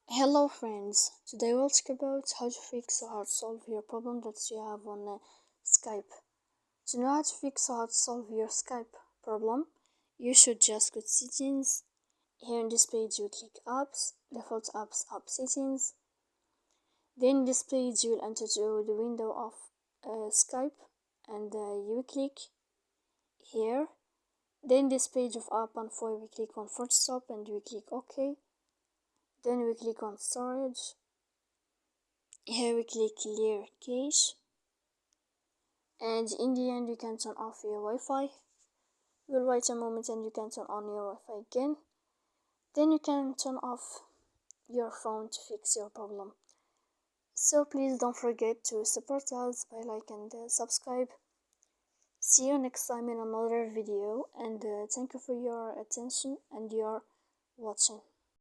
Hello friends, today we'll talk about how to fix or how to solve your problem that you have on Skype. To know how to fix or how to solve your Skype problem, you should just go to settings. Here in this page you click apps, default apps, app settings. Then in this page you will enter to the window of Skype and you click here. Then this page of app info we click on forward stop and we click OK. Then we click on storage. Here we click clear cache, and in the end you can turn off your Wi-Fi. We'll wait a moment and you can turn on your Wi-Fi again. Then you can turn off your phone to fix your problem. So please don't forget to support us by like and subscribe. See you next time in another video, and thank you for your attention and your watching.